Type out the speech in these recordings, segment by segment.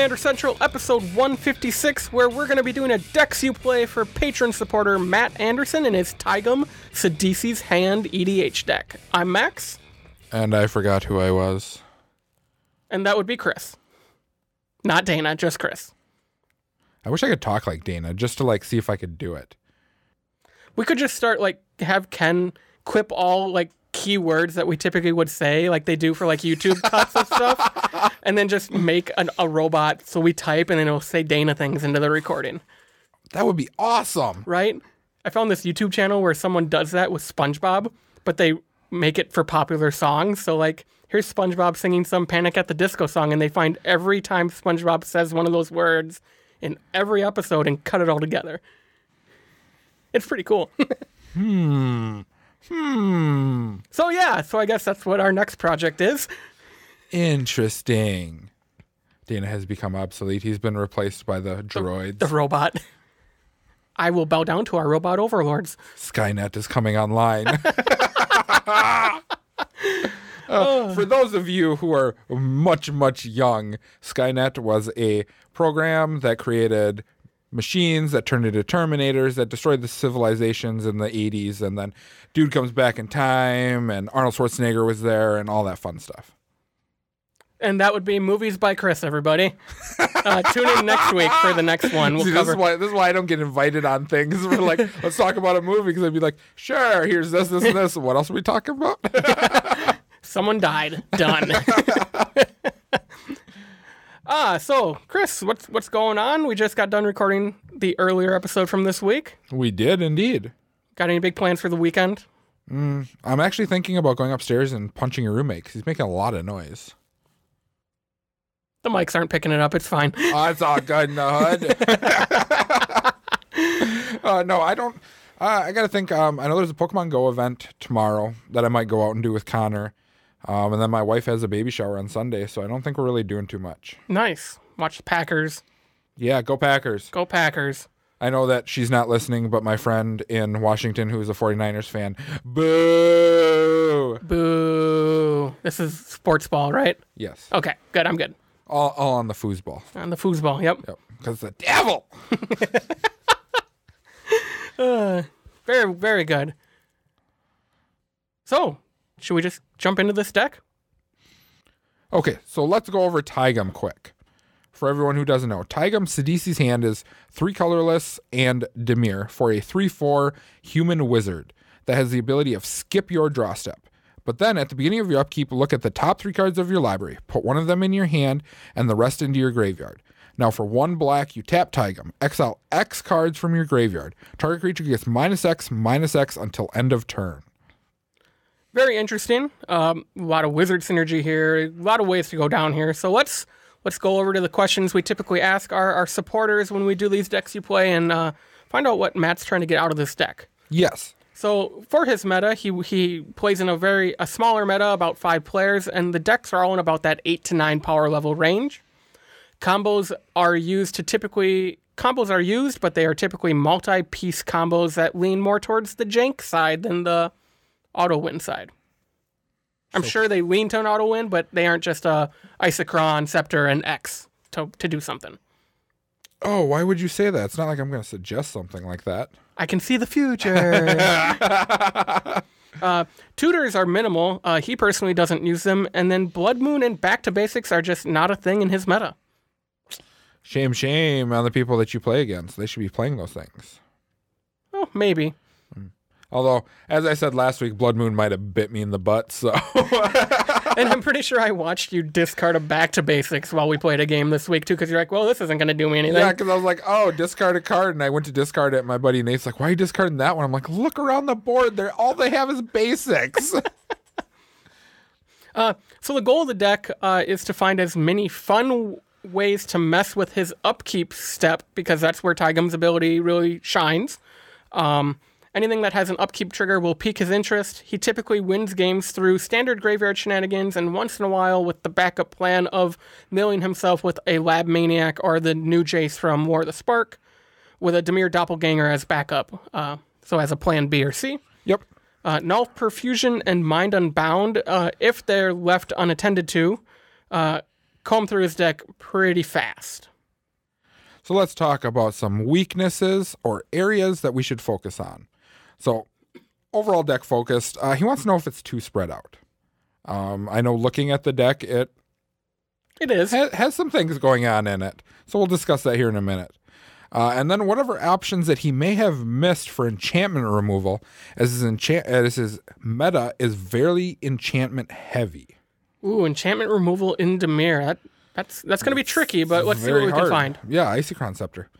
Commander Central, episode 156, where we're going to be doing a Decks You Play for patron supporter Matt Anderson and his Taigam Sidisi's Hand EDH deck. I'm Max. And I forgot who I was. And that would be Chris. Not Dana, just Chris. I wish I could talk like Dana, just to see if I could do it. We could just start, have Ken quip all, keywords that we typically would say, like they do for, YouTube cuts and stuff, and then just make a robot, so we type, and then it'll say Dana things into the recording. That would be awesome. Right? I found this YouTube channel where someone does that with SpongeBob, but they make it for popular songs. So, here's SpongeBob singing some Panic at the Disco song, and they find every time SpongeBob says one of those words in every episode and cut it all together. It's pretty cool. So I guess that's what our next project is. Interesting. Dana has become obsolete. He's been replaced by the droids. The robot. I will bow down to our robot overlords. Skynet is coming online. For those of you who are much, much young, Skynet was a program that created machines that turned into Terminators that destroyed the civilizations in the 80s, and then dude comes back in time, and Arnold Schwarzenegger was there, and all that fun stuff. And that would be Movies by Chris, everybody. Tune in next week for the next one. This is why I don't get invited on things. We're like, let's talk about a movie, because I'd be like, sure, here's this, and this. What else are we talking about? Someone died. Done. So, Chris, what's going on? We just got done recording the earlier episode from this week. We did, indeed. Got any big plans for the weekend? I'm actually thinking about going upstairs and punching your roommate, because he's making a lot of noise. The mics aren't picking it up. It's fine. Oh, it's all good in the hood. No, I don't. I got to think. I know there's a Pokemon Go event tomorrow that I might go out and do with Connor. And then my wife has a baby shower on Sunday, so I don't think we're really doing too much. Nice. Watch the Packers. Yeah, go Packers. Go Packers. I know that she's not listening, but my friend in Washington who is a 49ers fan, boo! Boo. This is sports ball, right? Yes. Okay, good. I'm good. All on the foosball. On the foosball, yep. Because the devil! Very, very good. So, should we just jump into this deck? Okay, so let's go over Taigam quick. For everyone who doesn't know, Taigam Sidisi's Hand is 3 colorless and Dimir for a 3/4 human wizard that has the ability of skip your draw step. But then at the beginning of your upkeep, look at the top 3 cards of your library, put one of them in your hand, and the rest into your graveyard. Now for 1 black, you tap Taigam, exile X cards from your graveyard. Target creature gets -X until end of turn. Very interesting. A lot of wizard synergy here. A lot of ways to go down here. So let's go over to the questions we typically ask our supporters when we do these decks you play, and find out what Matt's trying to get out of this deck. Yes. So for his meta, he plays in a smaller meta, about 5 players, and the decks are all in about that 8 to 9 power level range. Combos are used, but they are typically multi-piece combos that lean more towards the jank side than the auto-win side. I'm sure they lean to an auto-win, but they aren't just a Isochron, Scepter, and X to do something. Oh, why would you say that? It's not like I'm going to suggest something like that. I can see the future. Tutors are minimal. He personally doesn't use them. And then Blood Moon and Back to Basics are just not a thing in his meta. Shame on the people that you play against. They should be playing those things. Oh, maybe. Although, as I said last week, Blood Moon might have bit me in the butt, so... And I'm pretty sure I watched you discard a Back to Basics while we played a game this week, too, because you're like, well, this isn't going to do me anything. Yeah, because I was like, oh, discard a card, and I went to discard it, and my buddy Nate's like, why are you discarding that one? I'm like, look around the board. All they have is basics. So the goal of the deck is to find as many fun ways to mess with his upkeep step, because that's where Taigam's ability really shines. Anything that has an upkeep trigger will pique his interest. He typically wins games through standard graveyard shenanigans, and once in a while with the backup plan of milling himself with a Lab Maniac or the new Jace from War of the Spark, with a Dimir Doppelganger as backup, so as a plan B or C. Yep. Null Perfusion and Mind Unbound, if they're left unattended to, comb through his deck pretty fast. So let's talk about some weaknesses or areas that we should focus on. So overall deck focused, he wants to know if it's too spread out. I know looking at the deck, it is. Has some things going on in it. So we'll discuss that here in a minute. And then whatever options that he may have missed for enchantment removal, as his meta is very enchantment heavy. Ooh, enchantment removal in Dimir. That's going to be tricky, but let's see what we can find. Yeah, Icycron Scepter.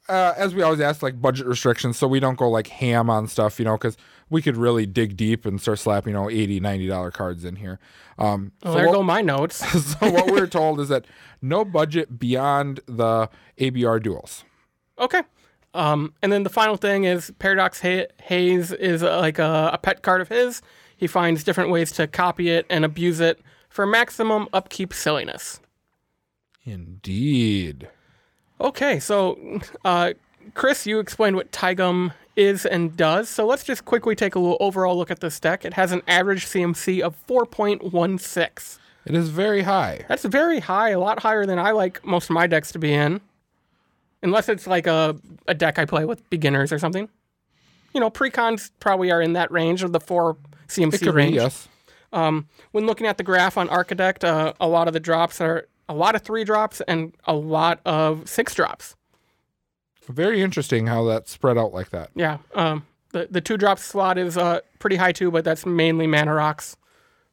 As we always ask, like budget restrictions, so we don't go like ham on stuff, because we could really dig deep and start slapping, $80, $90 cards in here. There go my notes. So what we're told is that no budget beyond the ABR duels. Okay. And then the final thing is Paradox Haze is like a pet card of his. He finds different ways to copy it and abuse it for maximum upkeep silliness. Indeed. Okay, so Chris, you explained what Taigam is and does, so let's just quickly take a little overall look at this deck. It has an average CMC of 4.16. It is very high. That's very high, a lot higher than I like most of my decks to be in. Unless it's like a deck I play with beginners or something. Precons probably are in that range of the 4 CMC it could range. Be, yes. When looking at the graph on Architect, a lot of the drops are a lot of 3 drops and a lot of 6 drops. Very interesting how that's spread out like that. Yeah. The 2 drop slot is pretty high too, but that's mainly mana rocks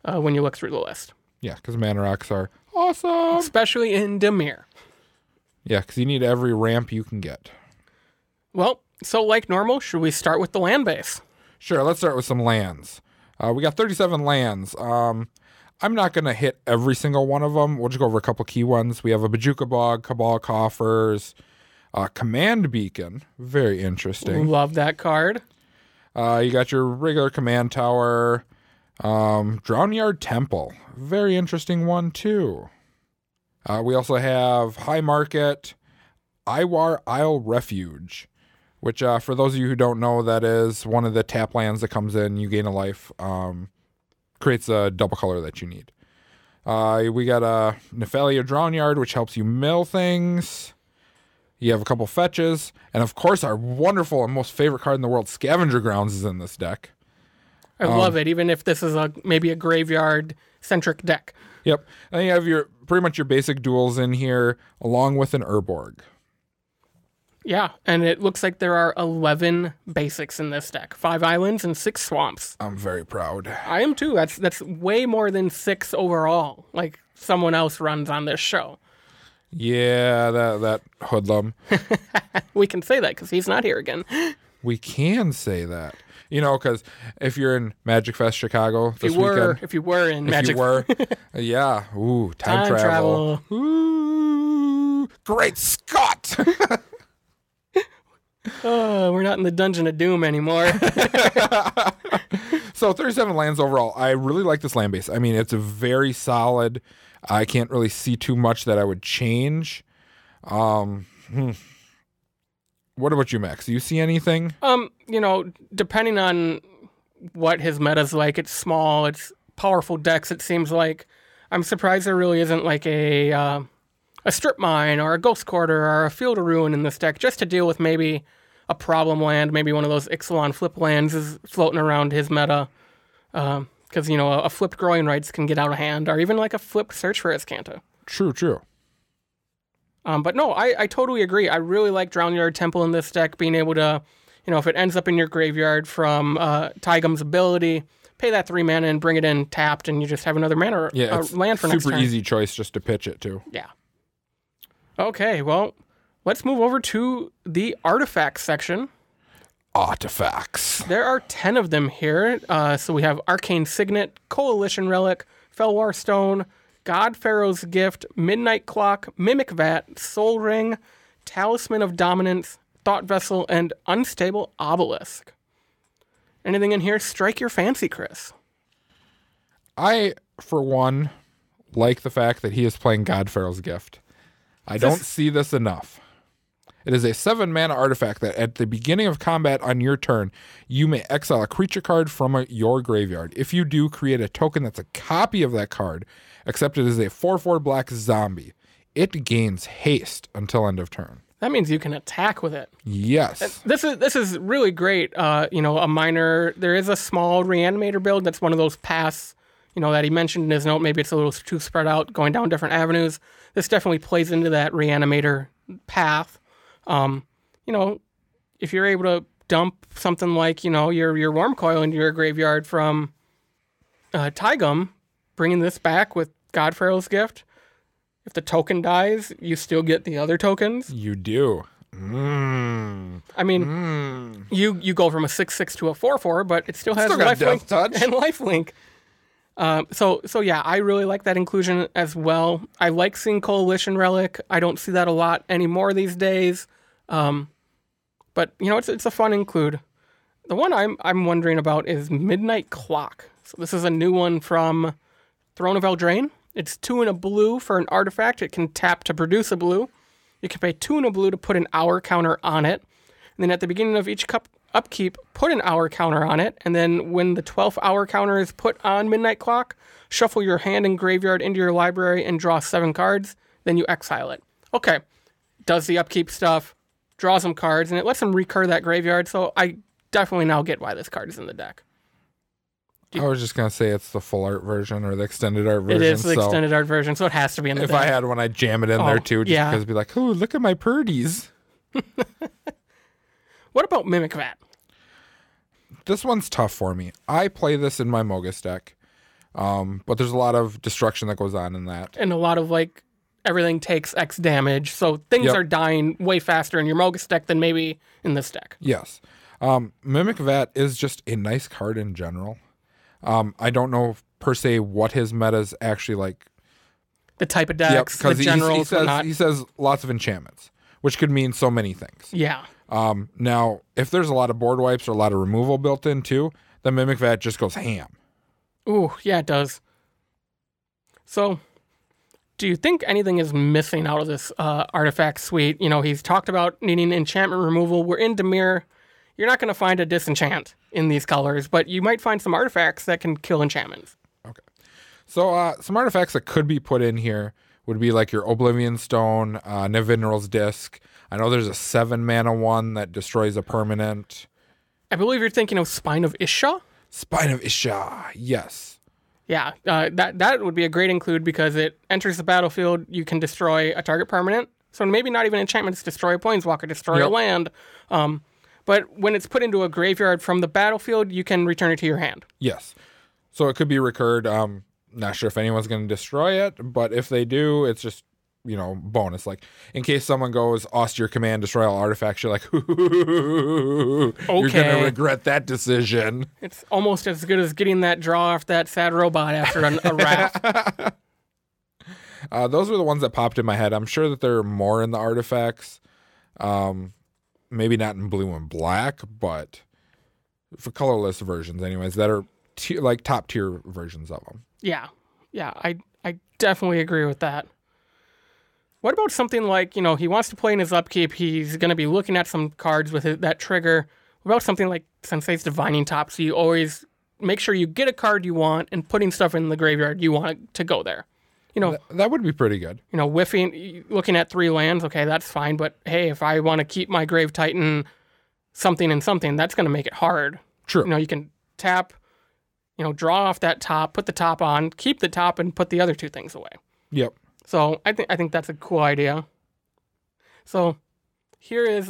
when you look through the list. Yeah, because mana rocks are awesome. Especially in Dimir. Yeah, because you need every ramp you can get. Well, so like normal, should we start with the land base? Sure, let's start with some lands. We got 37 lands. I'm not going to hit every single one of them. We'll just go over a couple key ones. We have a Bajuka Bog, Cabal Coffers, Command Beacon. Very interesting. Love that card. You got your regular Command Tower, Drownyard Temple. Very interesting one, too. We also have High Market, Iwar Isle Refuge, which for those of you who don't know, that is one of the tap lands that comes in. You gain a life. Creates a double color that you need. We got a Nephalia Drownyard, which helps you mill things. You have a couple fetches. And of course, our wonderful and most favorite card in the world, Scavenger Grounds, is in this deck. I love it, even if this is maybe a graveyard-centric deck. Yep. And you have pretty much your basic duels in here, along with an Urborg. Yeah, and it looks like there are 11 basics in this deck. 5 islands and 6 swamps. I'm very proud. I am too. That's way more than 6 overall, like someone else runs on this show. Yeah, that hoodlum. We can say that because he's not here again. We can say that. Because if you're in Magic Fest Chicago this weekend. If you were in Magic Fest. Yeah. Ooh, time travel. Ooh, great Scott. We're not in the Dungeon of Doom anymore. So 37 lands overall. I really like this land base. I mean, it's a very solid. I can't really see too much that I would change. What about you, Max? Do you see anything? Depending on what his meta's like, it's small, it's powerful decks, it seems like. I'm surprised there really isn't like a strip mine or a ghost quarter or a field of ruin in this deck, just to deal with maybe a problem land, maybe one of those Ixalan flip lands is floating around his meta. Because, a flipped Growing Rights can get out of hand, or even like a flipped Search for Azcanta. True. But no, I totally agree. I really like Drownyard Temple in this deck, being able to, if it ends up in your graveyard from Taigam's ability, pay that 3 mana and bring it in tapped, and you just have another mana land for next turn. Super easy choice just to pitch it to. Yeah. Okay, well, let's move over to the artifacts section. Artifacts. There are 10 of them here. So we have Arcane Signet, Coalition Relic, Felwar Stone, God Pharaoh's Gift, Midnight Clock, Mimic Vat, Soul Ring, Talisman of Dominance, Thought Vessel, and Unstable Obelisk. Anything in here strike your fancy, Chris? I, for one, like the fact that he is playing God Pharaoh's Gift. I don't see this enough. It is a 7-mana artifact that at the beginning of combat on your turn, you may exile a creature card from your graveyard. If you do, create a token that's a copy of that card, except it is a 4/4 black zombie. It gains haste until end of turn. That means you can attack with it. Yes. This is really great. A minor. There is a small reanimator build that's one of those paths, that he mentioned in his note. Maybe it's a little too spread out, going down different avenues. This definitely plays into that reanimator path. If you're able to dump something like, your Worm Coil into your graveyard from Taigam, bringing this back with Godfarrow's Gift, if the token dies, you still get the other tokens. You do. I mean, you go from a 6/6 to a 4/4, but it still has lifelink and lifelink. So yeah, I really like that inclusion as well. I like seeing Coalition Relic. I don't see that a lot anymore these days. But it's a fun include. The one I'm wondering about is Midnight Clock. So this is a new one from Throne of Eldraine. It's 2 and a blue for an artifact. It can tap to produce a blue. You can pay 2 and a blue to put an hour counter on it. And then at the beginning of each upkeep, put an hour counter on it. And then when the 12th hour counter is put on Midnight Clock, shuffle your hand and graveyard into your library and draw 7 cards. Then you exile it. Okay. Does the upkeep stuff, draw some cards, and it lets them recur that graveyard. So I definitely now get why this card is in the deck. I was just going to say it's the full art version or the extended art version. It is the extended art version, so it has to be in the deck. If I had one, I'd jam it in there too, just because it'd be like, oh, look at my purdies. What about Mimic Vat? This one's tough for me. I play this in my Mogus deck, but there's a lot of destruction that goes on in that. And a lot of, everything takes X damage, so things are dying way faster in your Mogus deck than maybe in this deck. Yes. Mimic Vat is just a nice card in general. I don't know per se what his meta is actually like. The type of decks, the generals, he says lots of enchantments, which could mean so many things. Yeah. Now, if there's a lot of board wipes or a lot of removal built in too, the Mimic Vat just goes ham. Ooh, yeah, it does. So, do you think anything is missing out of this artifact suite? He's talked about needing enchantment removal. We're in Dimir. You're not going to find a disenchant in these colors, but you might find some artifacts that can kill enchantments. Okay. So some artifacts that could be put in here would be like your Oblivion Stone, Nevinral's Disc. I know there's a 7-mana one that destroys a permanent. I believe you're thinking of Spine of Isha? Spine of Isha, yes. Yeah, that would be a great include because it enters the battlefield, you can destroy a target permanent. So maybe not even enchantments, destroy a planeswalker, destroy a land. But when it's put into a graveyard from the battlefield, you can return it to your hand. Yes. So it could be recurred. Not sure if anyone's going to destroy it, but if they do, it's just, bonus. Like, in case someone goes, austere command, destroy all artifacts, you're like, you're going to regret that decision. It's almost as good as getting that draw off that sad robot after a wrath. Those were the ones that popped in my head. I'm sure that there are more in the artifacts. Maybe not in blue and black, but for colorless versions anyways, that are top tier versions of them. Yeah, I definitely agree with that. What about something like, he wants to play in his upkeep, he's going to be looking at some cards with that trigger. What about something like Sensei's Divining Top, so you always make sure you get a card you want and putting stuff in the graveyard you want to go there? That would be pretty good. Whiffing, looking at 3 lands, okay, that's fine. But hey, if I want to keep my Grave Titan something and something, that's going to make it hard. True. You can tap, draw off that top, put the top on, keep the top, and put the other 2 things away. Yep. So I think that's a cool idea. So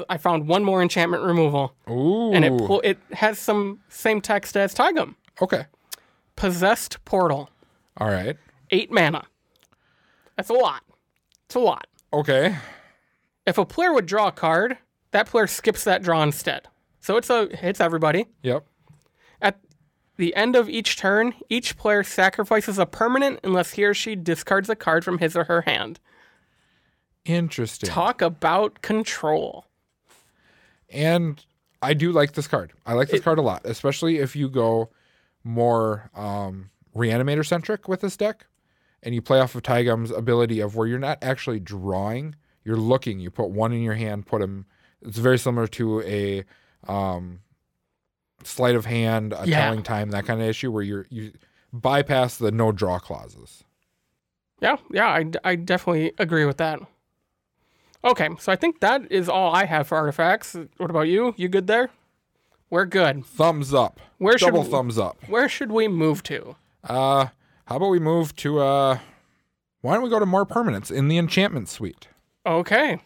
I found one more enchantment removal. Ooh. And it has some same text as Taigam. Okay. Possessed Portal. All right. 8 mana. That's a lot. It's a lot. Okay. If a player would draw a card, that player skips that draw instead. So it's everybody. Yep. At the end of each turn, each player sacrifices a permanent unless he or she discards a card from his or her hand. Interesting. Talk about control. And I do like this card. I like this card a lot, especially if you go more Reanimator centric with this deck. And you play off of Taigam's ability of where you're not actually drawing, you're looking. You put one in your hand, put them. It's very similar to a sleight of hand, telling time, that kind of issue where you bypass the no draw clauses. Yeah, I definitely agree with that. Okay, so I think that is all I have for artifacts. What about you? You good there? We're good. Thumbs up. Double thumbs up. Where should we move to? How about we move to, why don't we go to more permanents in the enchantment suite? Okay.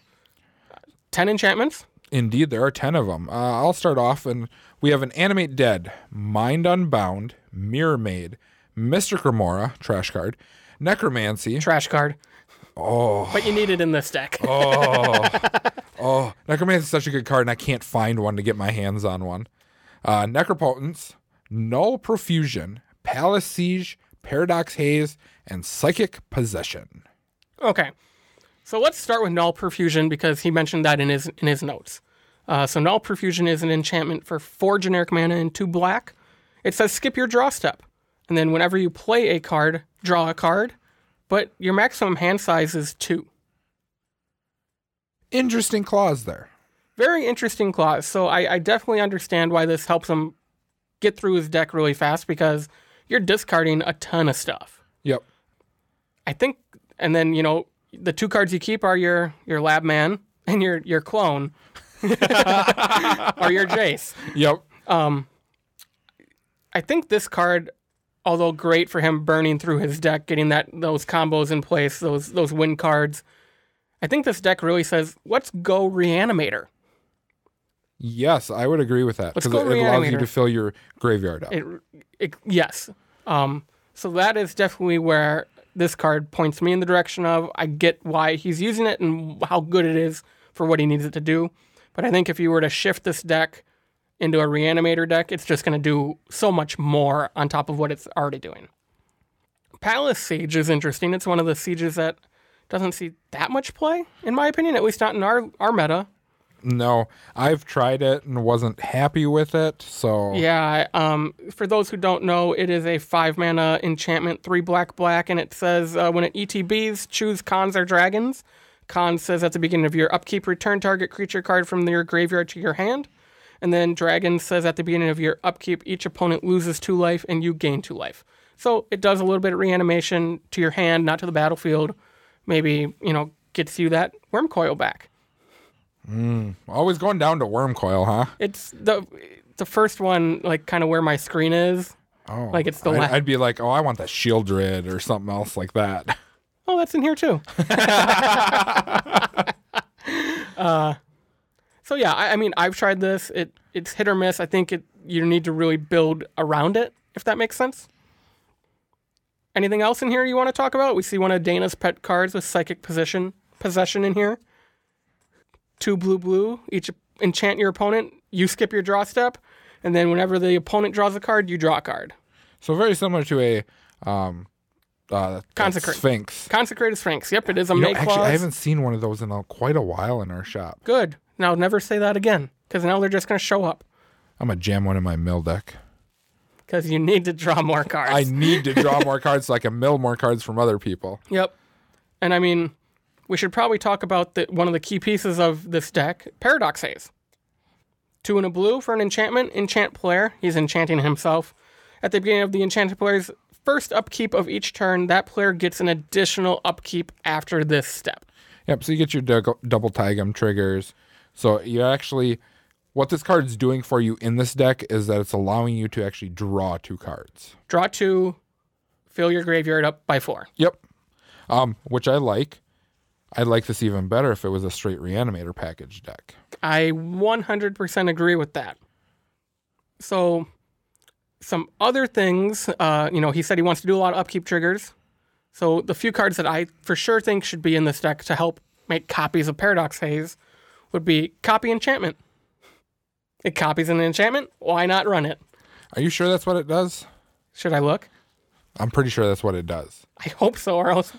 10 enchantments? Indeed, there are 10 of them. I'll start off, and we have an Animate Dead, Mind Unbound, Mirror Maid, Mystic Remora, trash card, Necromancy. Trash card. Oh. But you need it in this deck. Necromancy is such a good card, and I can't find one to get my hands on one. Necropotence, Null Profusion, Palace Siege, Paradox Haze, and Psychic Possession. Okay. So let's start with Null Profusion because he mentioned that in his notes. So Null Profusion is an enchantment for 4 generic mana and 2 black. It says skip your draw step. And then whenever you play a card, draw a card. But your maximum hand size is 2. Interesting clause there. Very interesting clause. So I definitely understand why this helps him get through his deck really fast because you're discarding a ton of stuff. Yep. I think, and then, the 2 cards you keep are your Lab Man and your clone. Or your Jace. Yep. I think this card, although great for him burning through his deck, getting those combos in place, those win cards, I think this deck really says, let's go Reanimator. Yes, I would agree with that. Let's Because go it allows Reanimator. you to fill your graveyard up. Yes. So that is definitely where this card points me in the direction of, I get why he's using it and how good it is for what he needs it to do. But I think if you were to shift this deck into a Reanimator deck, it's just going to do so much more on top of what it's already doing. Palace Siege is interesting. It's one of the sieges that doesn't see that much play, in my opinion, at least not in our meta. No, I've tried it and wasn't happy with it, so... Yeah, for those who don't know, it is a 5-mana enchantment, 3 black, and it says when it ETBs, choose Khans or Dragons. Khan says at the beginning of your upkeep, return target creature card from your graveyard to your hand. And then Dragon says at the beginning of your upkeep, each opponent loses 2 life and you gain 2 life. So it does a little bit of reanimation to your hand, not to the battlefield. Maybe, gets you that Worm Coil back. Always going down to Worm Coil, huh? It's the first one, like, kind of where my screen is. Oh, like it's the I'd be like, I want the Shieldred or something else like that. Oh, that's in here too. So yeah, I mean, I've tried this. It's hit or miss. I think you need to really build around it, if that makes sense. Anything else in here you want to talk about? We see one of Dana's pet cards with Psychic Possession in here. 2 blue. Each enchant your opponent. You skip your draw step, and then whenever the opponent draws a card, you draw a card. So very similar to a Sphinx. Consecrated Sphinx. Yep, it is a make clause. Actually, I haven't seen one of those in quite a while in our shop. Good. Now never say that again, because now they're just going to show up. I'm going to jam one in my mill deck. Because you need to draw more cards. I need to draw more cards so I can mill more cards from other people. Yep. And I mean, we should probably talk about one of the key pieces of this deck, Paradox Haze. 2 and a blue for an enchantment. Enchant player. He's enchanting himself. At the beginning of the enchanted player's first upkeep of each turn, that player gets an additional upkeep after this step. Yep, so you get your double Taigam triggers. So you actually, what this card's doing for you in this deck is that it's allowing you to actually draw 2 cards. Draw 2, fill your graveyard up by 4. Yep, which I like. I'd like this even better if it was a straight Reanimator package deck. I 100% agree with that. So, some other things, he said he wants to do a lot of upkeep triggers. So, the few cards that I for sure think should be in this deck to help make copies of Paradox Haze would be Copy Enchantment. It copies an enchantment, why not run it? Are you sure that's what it does? Should I look? I'm pretty sure that's what it does. I hope so, or else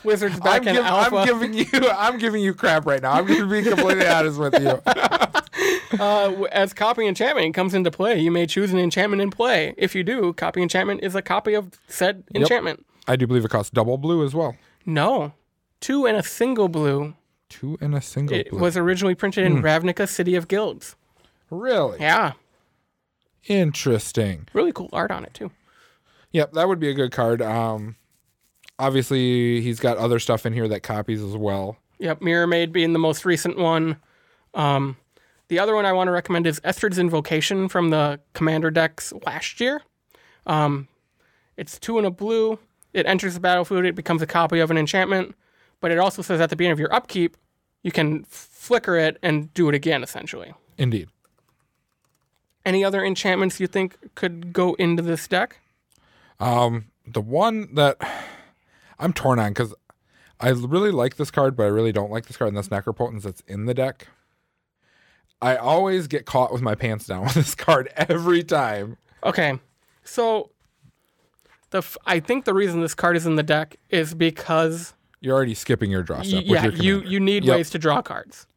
Wizards back in Alpha. I'm giving you crap right now. I'm going to be completely honest with you. As Copy Enchantment comes into play, you may choose an enchantment in play. If you do, Copy Enchantment is a copy of said enchantment. I do believe it costs double blue as well. No. 2 and a single blue. 2 in a single It blue. was originally printed in Ravnica, City of Guilds. Really? Yeah. Interesting. Really cool art on it, too. Yep, that would be a good card. Obviously, he's got other stuff in here that copies as well. Yep, Mirror Maid being the most recent one. The other one I want to recommend is Estrid's Invocation from the Commander decks last year. It's 2 in a blue. It enters the battlefield. It becomes a copy of an enchantment. But it also says at the beginning of your upkeep, you can flicker it and do it again, essentially. Indeed. Any other enchantments you think could go into this deck? The one that I'm torn on, because I really like this card, but I really don't like this card, and that's Necropotence that's in the deck. I always get caught with my pants down with this card every time. Okay, so I think the reason this card is in the deck is because... You're already skipping your draw step. Yeah, with your you need ways to draw cards.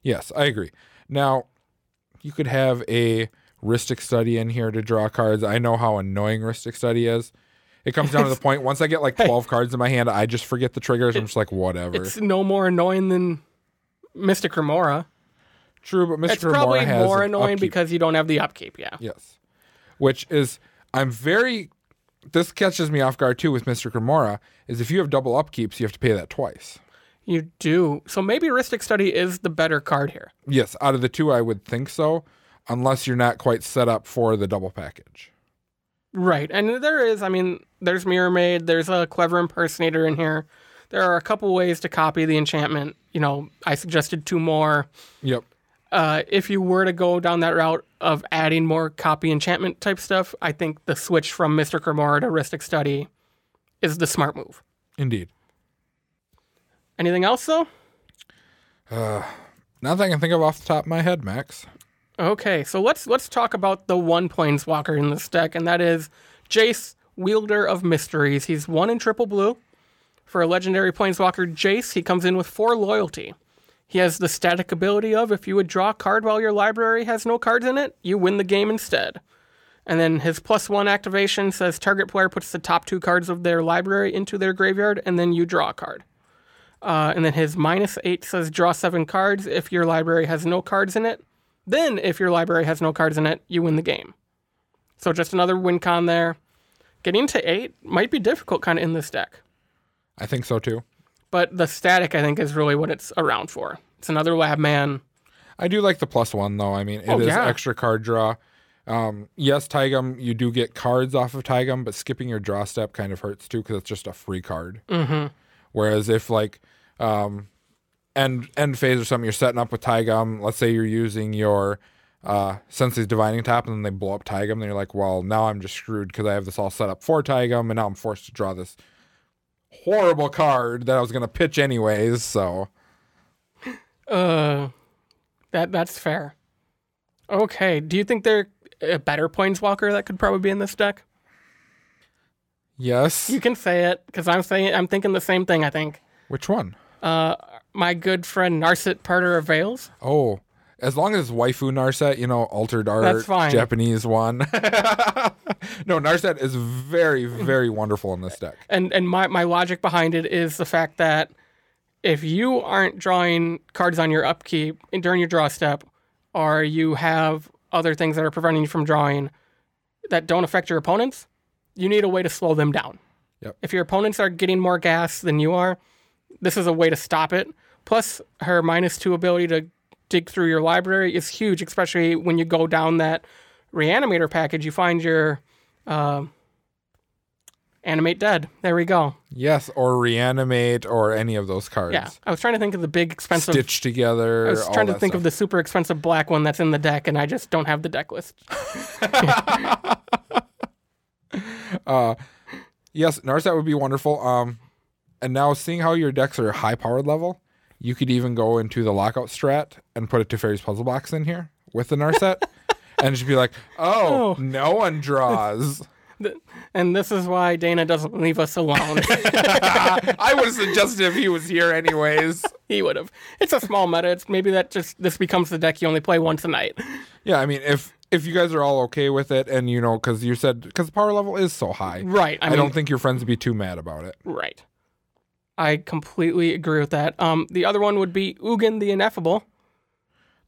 Yes, I agree. Now, you could have a Rhystic Study in here to draw cards. I know how annoying Rhystic Study is. It comes down to the point, once I get like 12 cards in my hand, I just forget the triggers. I'm just like, whatever. It's no more annoying than Mystic Remora. True, but Mystic Remora has It's probably more annoying upkeep. because you don't have the upkeep, yeah. Yes. Which is, this catches me off guard too with Mystic Remora, is if you have double upkeeps, you have to pay that twice. You do. So maybe Rhystic Study is the better card here. Yes, out of the two, I would think so, unless you're not quite set up for the double package. Right, and there's Mirror Maid, there's a Clever Impersonator in here. There are a couple ways to copy the enchantment. I suggested 2 more. Yep. If you were to go down that route of adding more copy enchantment type stuff, I think the switch from Mystic Remora to Rhystic Study is the smart move. Indeed. Anything else, though? Nothing I can think of off the top of my head, Max. Okay, so let's talk about the one Planeswalker in this deck, and that is Jace, Wielder of Mysteries. He's 1 in triple blue. For a legendary Planeswalker, Jace, he comes in with 4 loyalty. He has the static ability of, if you would draw a card while your library has no cards in it, you win the game instead. And then his +1 activation says target player puts the top 2 cards of their library into their graveyard, and then you draw a card. And then his -8 says draw 7 cards if your library has no cards in it. Then, if your library has no cards in it, you win the game. So just another win con there. Getting to 8 might be difficult kind of in this deck. I think so, too. But the static, I think, is really what it's around for. It's another lab man. I do like the +1, though. I mean, it is extra card draw. Yes, Taigam, you do get cards off of Taigam, but skipping your draw step kind of hurts, too, because it's just a free card. Mm-hmm. Whereas if, like, end phase or something, you're setting up with Taigam, let's say you're using your Sensei's Divining Tap, and then they blow up Taigam, then you're like, well, now I'm just screwed because I have this all set up for Taigam, and now I'm forced to draw this horrible card that I was going to pitch anyways, so... That's fair. Okay, do you think they're a better Planeswalker that could probably be in this deck? Yes. You can say it, because I'm thinking the same thing, I think. Which one? My good friend Narset Parter of Veils. Oh, as long as waifu Narset, altered art, That's fine. Japanese one. No, Narset is very, very wonderful in this deck. And my logic behind it is the fact that if you aren't drawing cards on your upkeep during your draw step, or you have other things that are preventing you from drawing that don't affect your opponents, you need a way to slow them down. Yep. If your opponents are getting more gas than you are, this is a way to stop it. Plus, her -2 ability to dig through your library is huge, especially when you go down that Reanimator package. You find your Animate Dead. There we go. Yes, or Reanimate, or any of those cards. Yeah, I was trying to think of the big expensive... Stitch Together, I was trying to think of the super expensive black one that's in the deck, and I just don't have the deck list. Yes, Narset would be wonderful. And now, seeing how your decks are high powered level, you could even go into the Lockout strat and put a Teferi's Puzzle Box in here with the Narset, and just be like, oh, no one draws. And this is why Dana doesn't leave us alone. I would have suggested if he was here anyways. He would have. It's a small meta. It's maybe this becomes the deck you only play once a night. Yeah, I mean, if you guys are all okay with it, and because the power level is so high, right? I don't think your friends would be too mad about it. Right. I completely agree with that. The other one would be Ugin the Ineffable.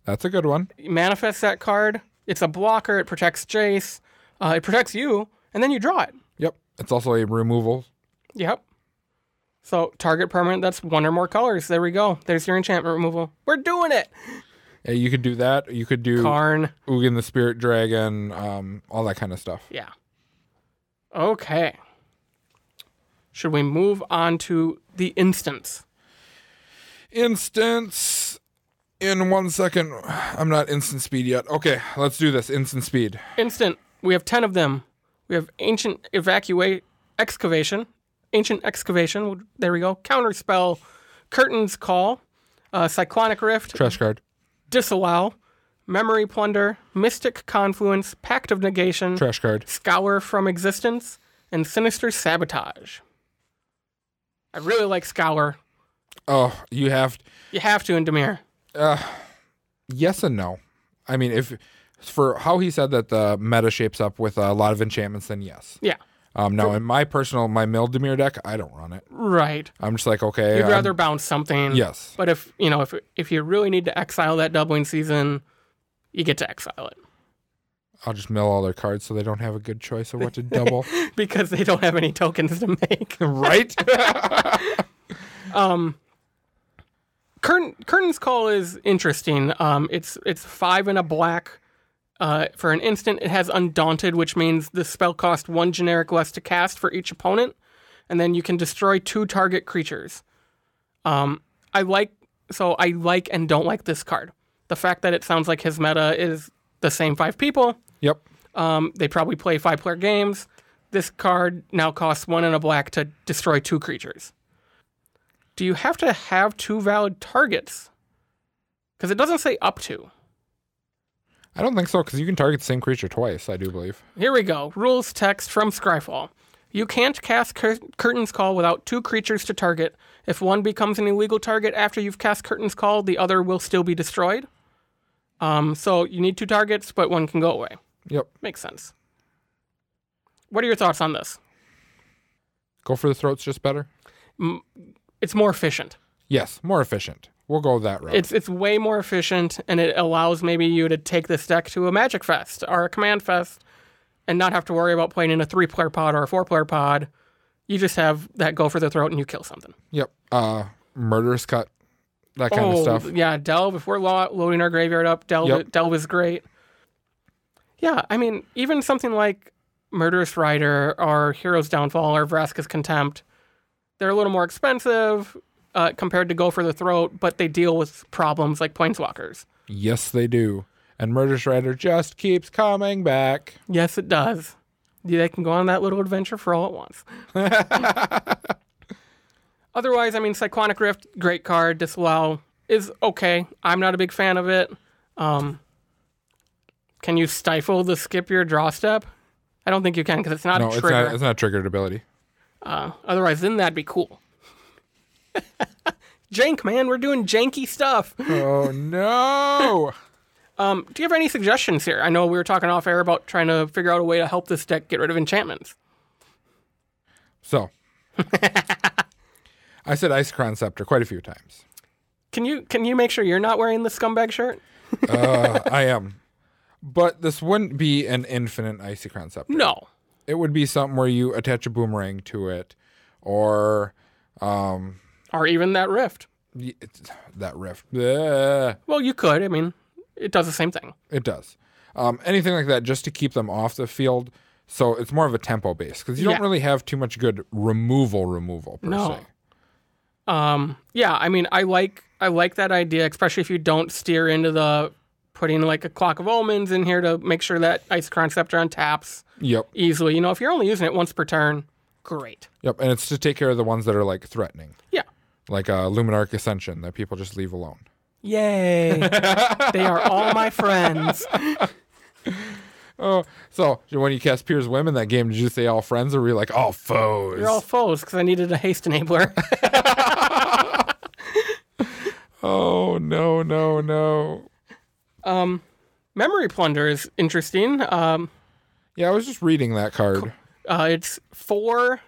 That's a good one. You manifest that card. It's a blocker. It protects Jace. It protects you, and then you draw it. Yep. It's also a removal. Yep. So target permanent that's one or more colors. There we go. There's your enchantment removal. We're doing it. Yeah, you could do that. You could do Karn. Ugin the Spirit Dragon, all that kind of stuff. Yeah. Okay. Should we move on to the instants? Instance. In 1 second. I'm not instant speed yet. Okay, let's do this. Instant speed. Instant. We have 10 of them. We have Ancient Excavation. Ancient Excavation. There we go. Counterspell. Curtain's Call. Cyclonic Rift. Trash card. Disallow. Memory Plunder. Mystic Confluence. Pact of Negation. Trash card. Scour from Existence. And Sinister Sabotage. I really like Scour. Oh, you have to in Dimir. Yes and no. I mean, if for how he said that the meta shapes up with a lot of enchantments, then yes. Yeah. Now, in my mill Dimir deck, I don't run it. Right. I'm just like, okay. You'd rather bounce something. Yes. But if you really need to exile that doubling season, you get to exile it. I'll just mill all their cards so they don't have a good choice of what to double. Because they don't have any tokens to make. Right? Curtain's Call is interesting. It's 5 and a black. For an instant, it has Undaunted, which means the spell costs 1 generic less to cast for each opponent, and then you can destroy 2 target creatures. I like and don't like this card. The fact that it sounds like his meta is the same 5 people. Yep. They probably play 5-player games. This card now costs 1 and a black to destroy 2 creatures. Do you have to have 2 valid targets? Because it doesn't say up to. I don't think so, because you can target the same creature twice, I do believe. Here we go. Rules text from Scryfall. You can't cast Curtain's Call without 2 creatures to target. If one becomes an illegal target after you've cast Curtain's Call, the other will still be destroyed. So you need 2 targets, but one can go away. Yep. Makes sense. What are your thoughts on this? Go for the Throat's just better? It's more efficient. Yes, more efficient. We'll go that route. It's way more efficient, and it allows maybe you to take this deck to a Magic Fest or a Command Fest and not have to worry about playing in a 3-player pod or a 4-player pod. You just have that go for the throat and you kill something. Yep. Murderous Cut. That kind of stuff. Yeah, Delve. If we're loading our graveyard up, Delve is great. Yeah, I mean, even something like Murderous Rider or Hero's Downfall or Vraska's Contempt, they're a little more expensive compared to Go for the Throat, but they deal with problems like Planeswalkers. Yes, they do. And Murderous Rider just keeps coming back. Yes, it does. They can go on that little adventure for all it wants. Otherwise, I mean, Cyclonic Rift, great card. Disallow is okay. I'm not a big fan of it. Can you stifle the skip your draw step? I don't think you can because it's not a trigger. It's not a triggered ability. Otherwise, then that'd be cool. Jank, man. We're doing janky stuff. Oh, no. Do you have any suggestions here? I know we were talking off air about trying to figure out a way to help this deck get rid of enchantments. So, I said Isochron Scepter quite a few times. Can you make sure you're not wearing the scumbag shirt? I am. But this wouldn't be an infinite Isochron Scepter. No. It would be something where you attach a boomerang to it, or even that rift. That rift. Bleh. Well, you could. I mean, it does the same thing. It does. Anything like that just to keep them off the field. So it's more of a tempo base because you don't really have too much good removal per se. Yeah, I mean, I like that idea, especially if you don't steer into the putting like a Clock of Omens in here to make sure that Isochron Scepter untaps easily. You know, if you're only using it once per turn, great. Yep, and it's to take care of the ones that are like threatening. Yeah. Like Luminarch Ascension that people just leave alone. Yay. They are all my friends. Oh, so when you cast Pier's Women that game, did you say all friends or were you like all foes? You're all foes because I needed a haste enabler. Oh, no. Memory Plunder is interesting. Yeah, I was just reading that card. It's 4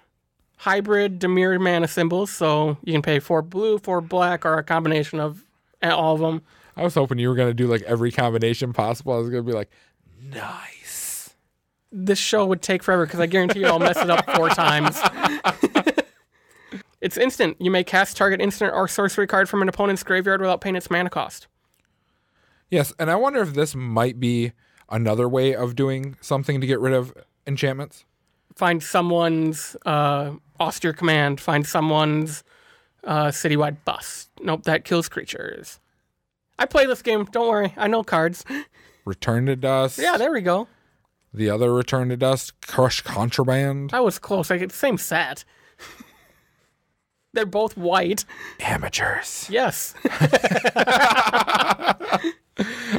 hybrid Dimir mana symbols, so you can pay 4 blue, 4 black, or a combination of all of them. I was hoping you were going to do like every combination possible. I was going to be like, nice. This show would take forever because I guarantee you I'll mess it up 4 times. It's instant. You may cast target instant or sorcery card from an opponent's graveyard without paying its mana cost. Yes, and I wonder if this might be another way of doing something to get rid of enchantments. Find someone's austere command. Find someone's citywide bust. Nope, that kills creatures. I play this game. Don't worry. I know cards. Return to Dust. Yeah, there we go. The other Return to Dust. Crush Contraband. I was close. Same set. They're both white. Amateurs. Yes.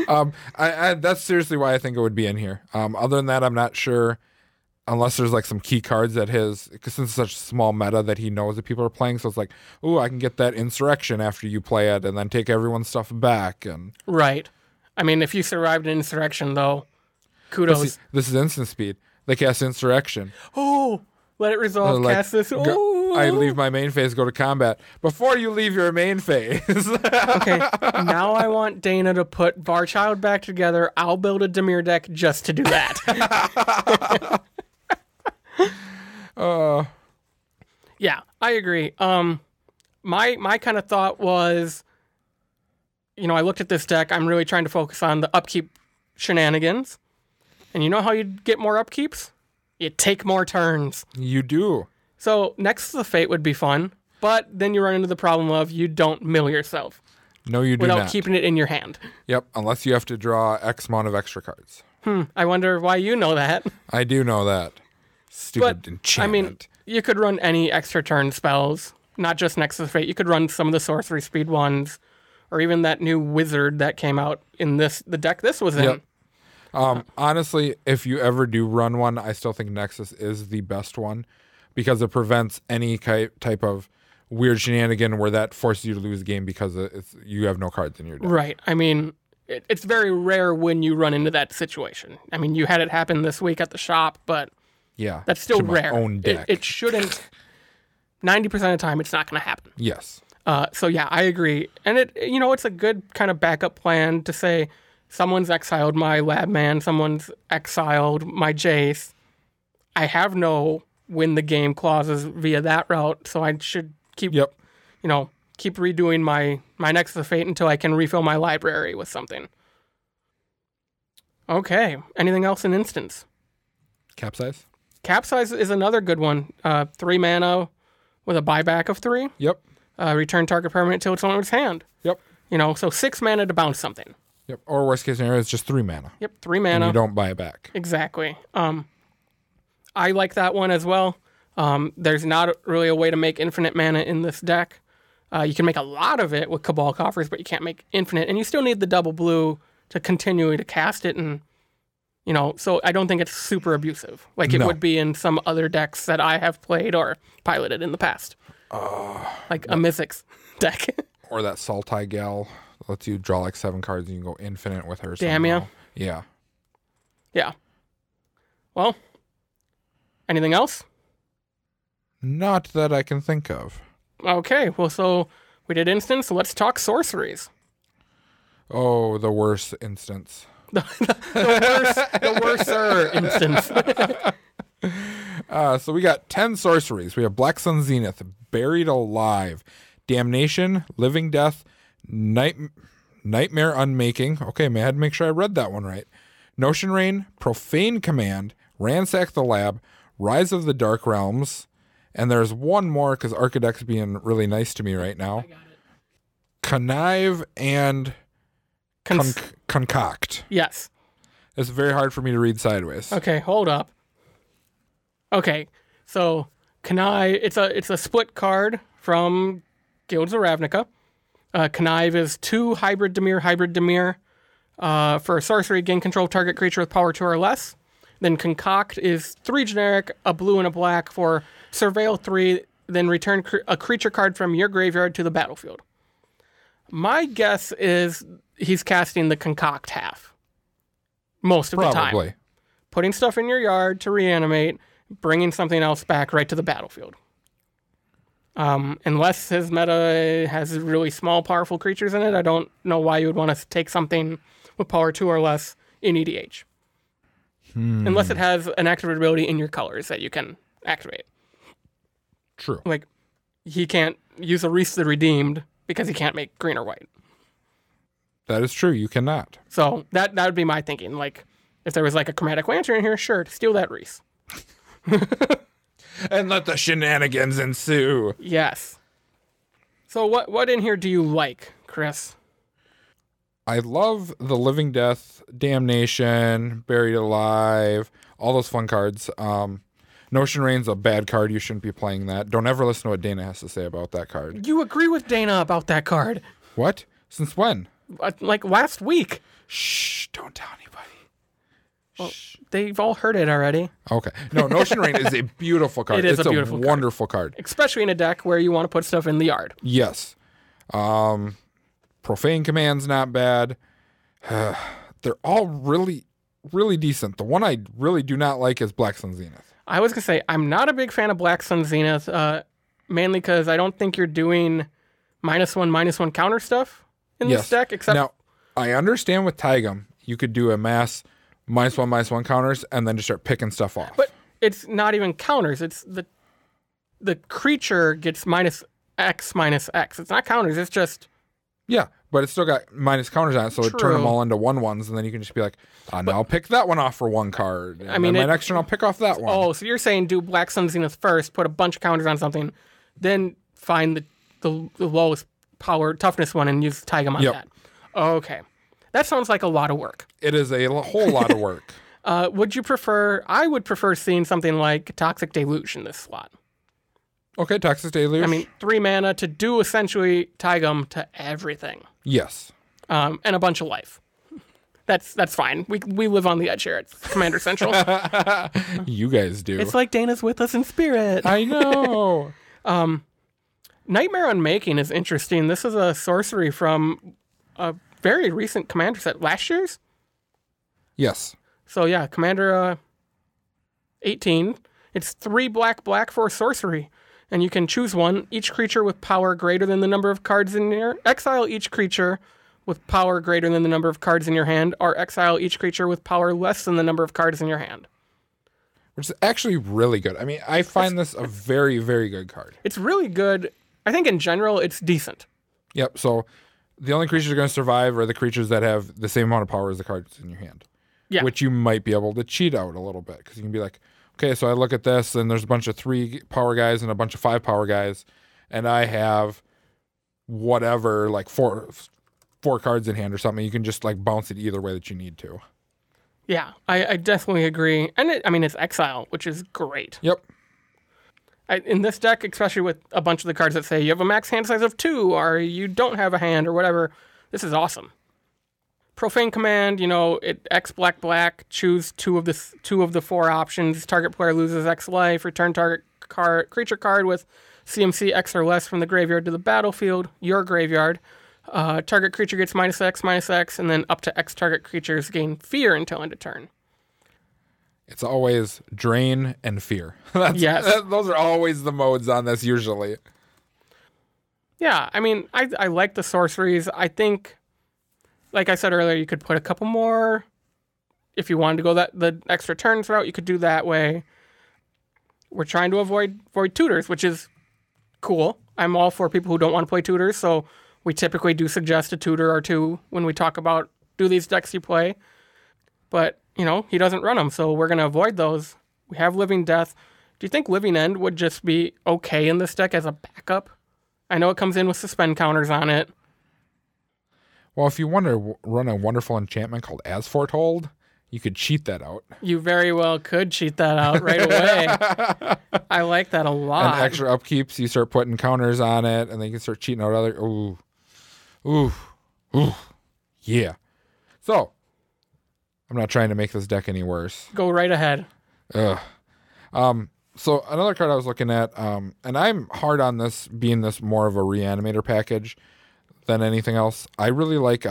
That's seriously why I think it would be in here. Other than that, I'm not sure. Unless there's like some key cards that because since it's such a small meta that he knows that people are playing, so it's like, ooh, I can get that Insurrection after you play it, and then take everyone's stuff back. And right. I mean, if you survived an Insurrection, though, kudos. This is instant speed. They cast Insurrection. Oh, let it resolve. Cast this. Oh. I leave my main phase, go to combat. Before you leave your main phase. Okay, now I want Dana to put Varchild back together. I'll build a Dimir deck just to do that. Yeah, I agree. My kind of thought was, I looked at this deck. I'm really trying to focus on the upkeep shenanigans. And you know how you get more upkeeps? You take more turns. You do. So next to the Fate would be fun, but then you run into the problem of you don't mill yourself. No, you do without not. keeping it in your hand. Yep, unless you have to draw X amount of extra cards. I wonder why you know that. I do know that. Stupid enchantment. I mean, you could run any extra turn spells, not just next to the Fate. You could run some of the sorcery speed ones, or even that new wizard that came out in the deck this was in. Yep. Honestly, if you ever do run one, I still think Nexus is the best one because it prevents any type of weird shenanigan where that forces you to lose a game because you have no cards in your deck. Right. I mean, it's very rare when you run into that situation. I mean, you had it happen this week at the shop, but yeah, that's still to my rare. Own deck. It shouldn't. 90% of the time, it's not going to happen. Yes. So yeah, I agree, and it's a good kind of backup plan to say someone's exiled my lab man, someone's exiled my Jace. I have no win the game clauses via that route, so I should keep keep redoing my Nexus of Fate until I can refill my library with something. Okay, anything else in Instance? Capsize? Capsize is another good one. 3 mana with a buyback of 3. Yep. Return target permanent till it's on its hand. Yep. So 6 mana to bounce something. Yep. Or worst case scenario, it's just 3 mana. Yep, 3 mana. And you don't buy it back. Exactly. I like that one as well. There's not really a way to make infinite mana in this deck. You can make a lot of it with Cabal Coffers, but you can't make infinite. And you still need the double blue to continue to cast it. And, so I don't think it's super abusive like it would be in some other decks that I have played or piloted in the past. Like a Mythics deck. Or that Sultai gal lets you draw like 7 cards and you can go infinite with her. Damn somehow. Yeah. Yeah. Well, anything else? Not that I can think of. Okay, well, so we did instance, so let's talk sorceries. Oh, the worst instance. the worser instance. So we got 10 sorceries. We have Black Sun Zenith, Buried Alive, Damnation, Living Death, Nightmare Unmaking. Okay, man, I had to make sure I read that one right. Notion Rain, Profane Command, Ransack the Lab, Rise of the Dark Realms, and there's one more because Archidec's being really nice to me right now. I got it. Connive and Concoct. Yes. It's very hard for me to read sideways. Okay, hold up. Okay, so Connive, it's a split card from Guilds of Ravnica. Connive is 2 hybrid Dimir. For sorcery, gain control of target creature with power 2 or less. Then Concoct is 3 generic, a blue and a black for Surveil 3, then return a creature card from your graveyard to the battlefield. My guess is he's casting the Concoct half. Most of the time. Putting stuff in your yard to reanimate, bringing something else back right to the battlefield. Unless his meta has really small, powerful creatures in it, I don't know why you would want to take something with power 2 or less in EDH. Unless it has an activated ability in your colors that you can activate. True. Like, he can't use a Reese the Redeemed because he can't make green or white. That is true. You cannot. So that would be my thinking. Like, if there was like a Chromatic Lantern in here, sure, steal that Reese. And let the shenanigans ensue. Yes. So what in here do you like, Chris? I love the Living Death, Damnation, Buried Alive, all those fun cards. Notion Rain's a bad card. You shouldn't be playing that. Don't ever listen to what Dana has to say about that card. You agree with Dana about that card. What? Since when? Like last week. Shh, don't tell anybody. Well, they've all heard it already. Okay. No, Notion Rain is a beautiful card. It is it's a beautiful card. Wonderful card. Especially in a deck where you want to put stuff in the yard. Yes. Profane Command's not bad. They're all really, really decent. The one I really do not like is Black Sun Zenith. I was going to say, I'm not a big fan of Black Sun Zenith, mainly because I don't think you're doing -1/-1 counter stuff in this deck. Except now, I understand with Taigam, you could do a mass -1/-1 counters and then just start picking stuff off. But it's not even counters. It's the creature gets -X/-X. It's not counters. It's just... Yeah, but it's still got minus counters on it, so it turn them all into 1/1s, and then you can just be like, now I'll pick that one off for one card. And my next turn I'll pick off that one. Oh, so you're saying do Black Sun Zenith first, put a bunch of counters on something, then find the lowest power toughness one and use Taigam on that. Okay. That sounds like a lot of work. It is a whole lot of work. Would you prefer... I would prefer seeing something like Toxic Deluge in this slot. Okay, Toxic Deluge. I mean, 3 mana to do essentially Taigam to everything. Yes. And a bunch of life. That's fine. We live on the edge here at Commander Central. You guys do. It's like Dana's with us in spirit. I know. Nightmare Unmaking is interesting. This is a sorcery from a very recent Commander set. Last year's? Yes. So yeah, Commander 18. It's 3 black for sorcery. And you can choose one. Each creature with power greater than the number of cards in your... Exile each creature with power greater than the number of cards in your hand, or exile each creature with power less than the number of cards in your hand. Which is actually really good. I mean, I find this a very, very good card. It's really good. I think in general, it's decent. Yep, so the only creatures that are going to survive are the creatures that have the same amount of power as the cards in your hand. Yeah. Which you might be able to cheat out a little bit, because you can be like, okay, so I look at this, and there's a bunch of 3 power guys and a bunch of 5 power guys, and I have whatever, like four cards in hand or something. You can just like bounce it either way that you need to. Yeah, I definitely agree. And it's exile, which is great. Yep. In this deck, especially with a bunch of the cards that say you have a max hand size of 2, or you don't have a hand, or whatever, this is awesome. Profane Command, it X black, choose two of the 4 options. Target player loses X life. Return target creature card with CMC X or less from the graveyard to the battlefield, your graveyard. Target creature gets -X, and then up to X target creatures gain fear until end of turn. It's always drain and fear. Yes. Those are always the modes on this usually. Yeah, I mean, I like the sorceries. I think... Like I said earlier, you could put a couple more. If you wanted to go the extra turns route, you could do that way. We're trying to avoid tutors, which is cool. I'm all for people who don't want to play tutors, so we typically do suggest a tutor or 2 when we talk about do these decks you play. But, he doesn't run them, so we're going to avoid those. We have Living Death. Do you think Living End would just be okay in this deck as a backup? I know it comes in with suspend counters on it. Well, if you want to run a wonderful enchantment called As Foretold, you could cheat that out. You very well could cheat that out right away. I like that a lot. And extra upkeeps, you start putting counters on it, and then you can start cheating out other... Ooh. Yeah. So, I'm not trying to make this deck any worse. Go right ahead. Ugh. So, another card I was looking at, and I'm hard on this, being this more of a reanimator package than anything else. I really like,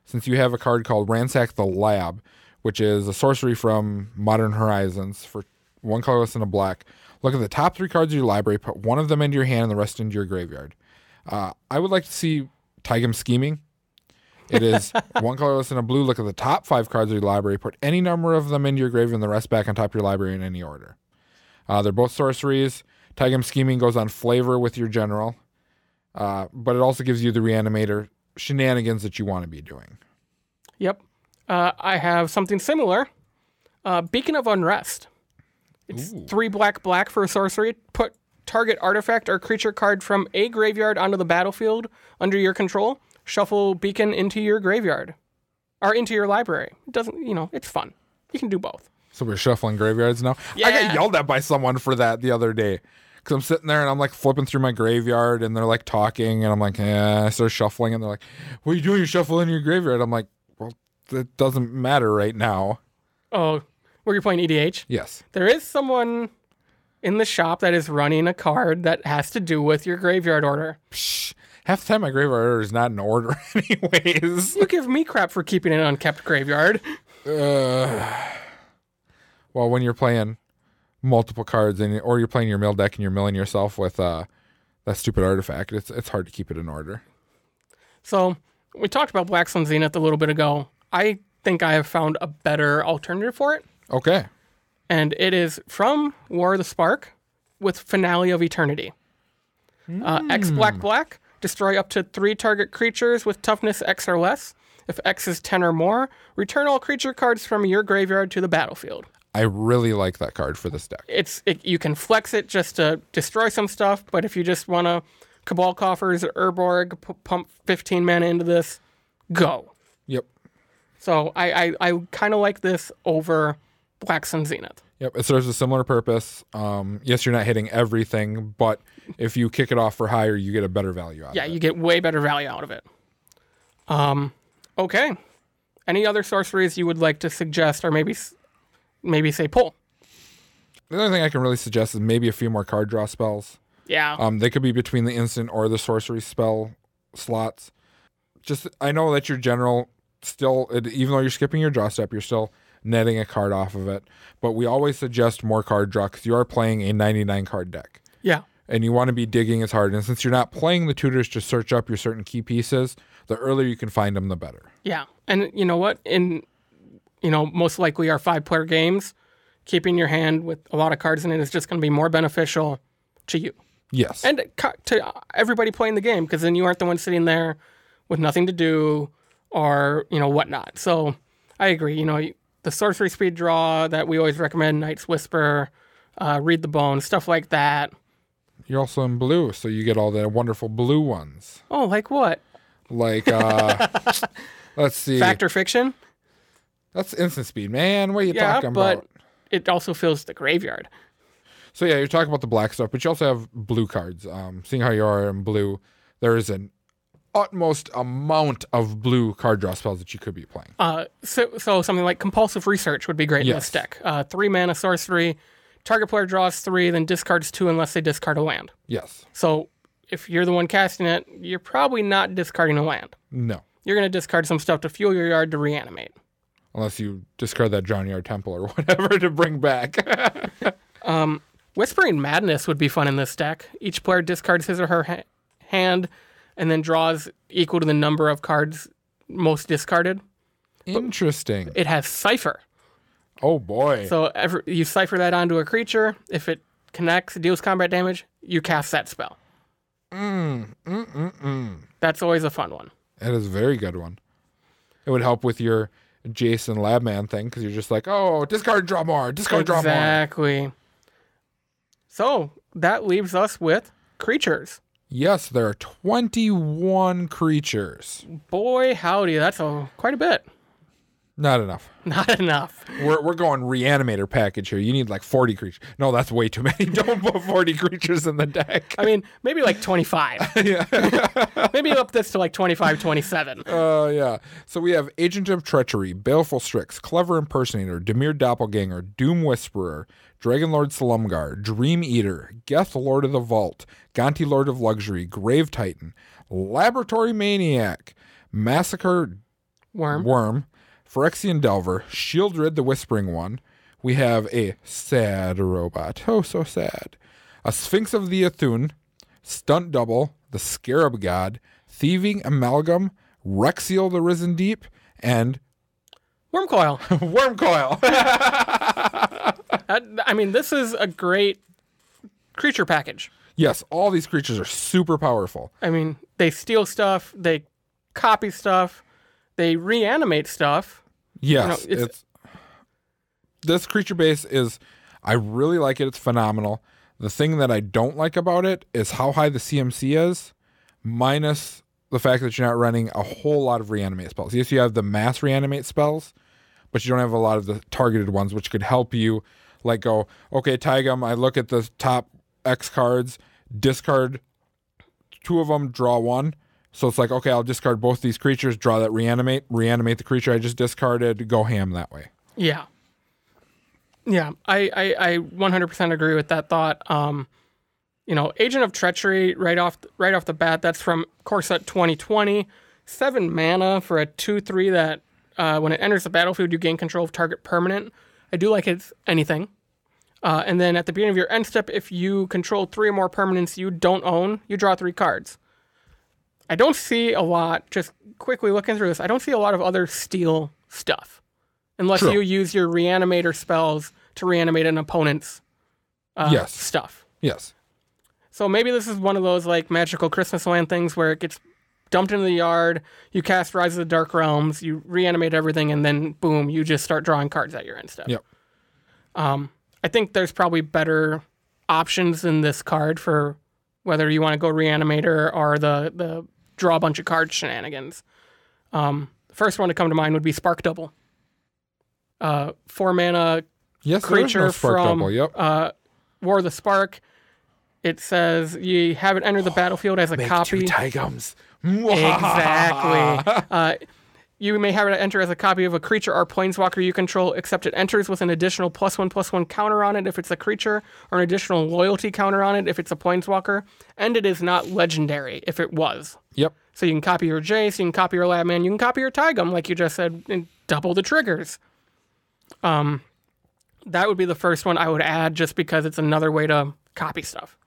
since you have a card called Ransack the Lab, which is a sorcery from Modern Horizons for 1 colorless and a black. Look at the top 3 cards of your library, put one of them into your hand and the rest into your graveyard. I would like to see Taigam Scheming. It is 1 colorless and a blue. Look at the top 5 cards of your library, put any number of them into your graveyard and the rest back on top of your library in any order. They're both sorceries. Taigam Scheming goes on flavor with your general, but it also gives you the reanimator shenanigans that you want to be doing. Yep. I have something similar. Beacon of Unrest. It's 3 black for a sorcery. Put target artifact or creature card from a graveyard onto the battlefield under your control. Shuffle Beacon into your graveyard. Or into your library. It doesn't, it's fun. You can do both. So we're shuffling graveyards now? Yeah. I got yelled at by someone for that the other day. Because I'm sitting there and I'm like flipping through my graveyard and they're like talking and I'm like, I start shuffling and they're like, what are you doing? You're shuffling your graveyard. I'm like, well, it doesn't matter right now. Oh, were you playing EDH? Yes. There is someone in the shop that is running a card that has to do with your graveyard order. Psh, half the time my graveyard order is not in order anyways. You give me crap for keeping an unkept graveyard. Well, when you're playing multiple cards or you're playing your mill deck and you're milling yourself with that stupid artifact, it's hard to keep it in order. So we talked about Black Sun Zenith a little bit ago. I think I have found a better alternative for it. Okay. And it is from War of the Spark with Finale of Eternity. X black, destroy up to 3 target creatures with toughness X or less. If X is 10 or more, return all creature cards from your graveyard to the battlefield. I really like that card for this deck. You can flex it just to destroy some stuff, but if you just want to Cabal Coffers or Urborg, pump 15 mana into this, go. Yep. So I kind of like this over Black Sun Zenith. Yep, it serves a similar purpose. Yes, you're not hitting everything, but if you kick it off for higher, you get a better value out of it. Yeah, you get way better value out of it. Okay. Any other sorceries you would like to suggest or maybe say pull? The only thing I can really suggest is maybe a few more card draw spells. Yeah. They could be between the instant or the sorcery spell slots. I know that your general still, even though you're skipping your draw step, you're still netting a card off of it. But we always suggest more card draw because you are playing a 99 card deck. Yeah. And you want to be digging as hard. And since you're not playing the tutors to search up your certain key pieces, the earlier you can find them, the better. Yeah. And you know what? Most likely our 5-player games, keeping your hand with a lot of cards in it is just going to be more beneficial to you. Yes. And to everybody playing the game, because then you aren't the one sitting there with nothing to do or, whatnot. So I agree. The sorcery speed draw that we always recommend, Knight's Whisper, Read the Bones, stuff like that. You're also in blue, so you get all the wonderful blue ones. Oh, like what? Like, let's see. Fact or Fiction? That's instant speed, man. What are you talking about? But it also fills the graveyard. So yeah, you're talking about the black stuff, but you also have blue cards. Seeing how you are in blue, there is an utmost amount of blue card draw spells that you could be playing. So something like Compulsive Research would be great in this deck. 3 mana sorcery, target player draws 3, then discards 2 unless they discard a land. Yes. So if you're the one casting it, you're probably not discarding a land. No. You're going to discard some stuff to fuel your yard to reanimate. Unless you discard that Drown Yard Temple or whatever to bring back. Whispering Madness would be fun in this deck. Each player discards his or her hand and then draws equal to the number of cards most discarded. Interesting. It has Cipher. Oh, boy. So you cipher that onto a creature. If it connects, deals combat damage, you cast that spell. That's always a fun one. That is a very good one. It would help with your Jason Labman thing because you're just like, oh, discard, draw more, discard, draw more. Exactly. So that leaves us with creatures. Yes, there are 21 creatures. Boy, howdy, that's quite a bit. Not enough. Not enough. We're going reanimator package here. You need like 40 creatures. No, that's way too many. Don't put 40 creatures in the deck. I mean, maybe like 25. Yeah. Maybe up this to like 25, 27. Yeah. So we have Agent of Treachery, Baleful Strix, Clever Impersonator, Demir Doppelganger, Doom Whisperer, Dragonlord Slumgar, Dream Eater, Geth Lord of the Vault, Gonti Lord of Luxury, Grave Titan, Laboratory Maniac, Massacre Worm, Phyrexian Delver, Shieldred the Whispering One, we have a sad robot. Oh, so sad. A Sphinx of the Athun, Stunt Double, the Scarab God, Thieving Amalgam, Rexiel the Risen Deep, and Wormcoil. Wormcoil. I mean, this is a great creature package. Yes, all these creatures are super powerful. I mean, they steal stuff, they copy stuff, they reanimate stuff. Yes, this creature base is, I really like it. It's phenomenal. The thing that I don't like about it is how high the CMC is, minus the fact that you're not running a whole lot of reanimate spells. Yes, you have the mass reanimate spells, but you don't have a lot of the targeted ones, which could help you, like go, okay, Taigam, I look at the top X cards, discard 2 of them, draw 1. So it's like, okay, I'll discard both these creatures, draw that reanimate the creature I just discarded, go ham that way. Yeah. Yeah, I 100% agree with that thought. Agent of Treachery, right off the bat, that's from core set 2020. 7 mana for a 2/3 that when it enters the battlefield, you gain control of target permanent. I do like it's anything. And then at the beginning of your end step, if you control 3 or more permanents you don't own, you draw 3 cards. I don't see a lot, just quickly looking through this, I don't see a lot of other steal stuff. Unless you use your reanimator spells to reanimate an opponent's stuff. Yes. So maybe this is one of those like magical Christmas land things where it gets dumped into the yard, you cast Rise of the Dark Realms, you reanimate everything, and then boom, you just start drawing cards at your end step. Yep. I think there's probably better options in this card for whether you want to go reanimator or the draw a bunch of cards shenanigans. The first one to come to mind would be Spark Double. 4 mana creature from War of the Spark. It says you have it enter the battlefield as a copy. 2 Taigams. Exactly. You may have it enter as a copy of a creature or planeswalker you control, except it enters with an additional +1/+1 counter on it if it's a creature, or an additional loyalty counter on it if it's a planeswalker, and it is not legendary if it was. Yep. So you can copy your Jace, you can copy your Labman, you can copy your Taigam, like you just said, and double the triggers. That would be the first one I would add just because it's another way to copy stuff.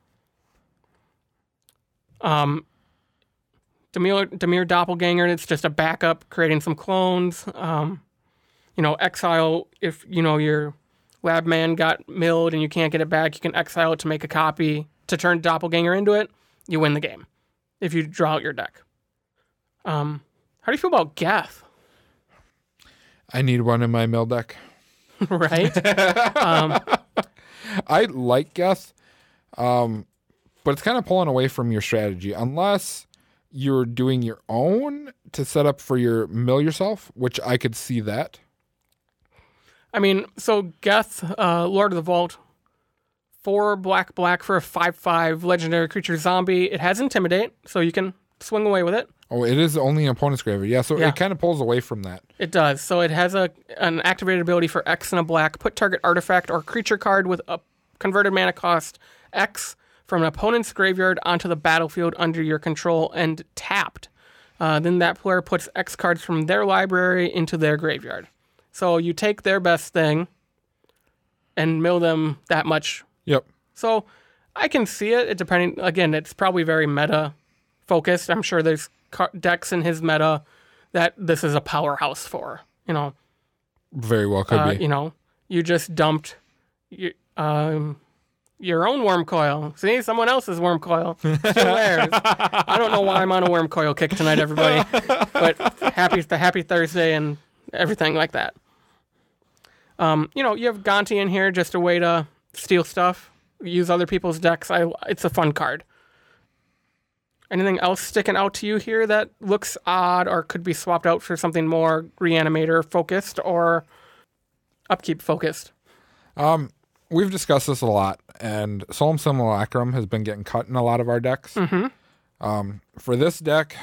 Dimir Doppelganger, it's just a backup, creating some clones. Exile, if, your lab man got milled and you can't get it back, you can exile it to make a copy to turn Doppelganger into it. You win the game if you draw out your deck. How do you feel about Geth? I need one in my mill deck. Right? I like Geth, but it's kind of pulling away from your strategy unless you're doing your own to set up for your mill yourself, which I could see that. I mean, so Geth, Lord of the Vault, 4 black for a 5/5 legendary creature zombie. It has Intimidate, so you can swing away with it. Oh, it is only an opponent's graveyard. Yeah, so it kind of pulls away from that. It does. So it has an activated ability for X and a black. Put target artifact or creature card with a converted mana cost X from an opponent's graveyard onto the battlefield under your control and tapped. Then that player puts X cards from their library into their graveyard. So you take their best thing and mill them that much. Yep. So I can see it. Again, it's probably very meta focused. I'm sure there's decks in his meta that this is a powerhouse for. Very well could be. You just dumped your own Wormcoil. See, someone else's Wormcoil. Still theirs. I don't know why I'm on a Wormcoil kick tonight, everybody. But happy Thursday and everything like that. You have Gonti in here, just a way to steal stuff, use other people's decks. It's a fun card. Anything else sticking out to you here that looks odd or could be swapped out for something more reanimator focused or upkeep focused? We've discussed this a lot, and Solemn Simulacrum has been getting cut in a lot of our decks. Mm-hmm. For this deck,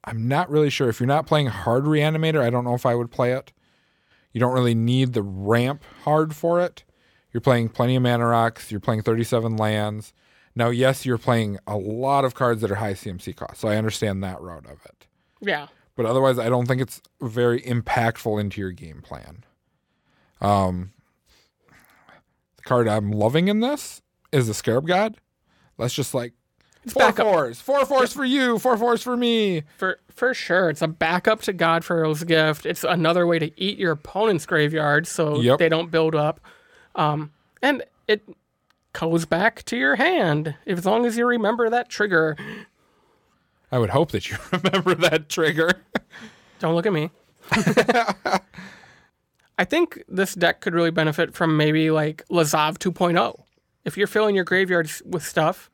I'm not really sure. If you're not playing hard reanimator, I don't know if I would play it. You don't really need the ramp hard for it. You're playing plenty of mana rocks. You're playing 37 lands. Now, yes, you're playing a lot of cards that are high CMC cost, so I understand that route of it. Yeah. But otherwise, I don't think it's very impactful into your game plan. card I'm loving in this is the Scarab God. Let's just like It's four backup. fours for you, 4/4s for me. For sure. It's a backup to Godfarrow's Gift. It's another way to eat your opponent's graveyard so Yep. they don't build up. And it goes back to your hand as long as you remember that trigger. I would hope that you remember that trigger. Don't look at me. I think this deck could really benefit from maybe like Lazav 2.0. If you're filling your graveyards with stuff,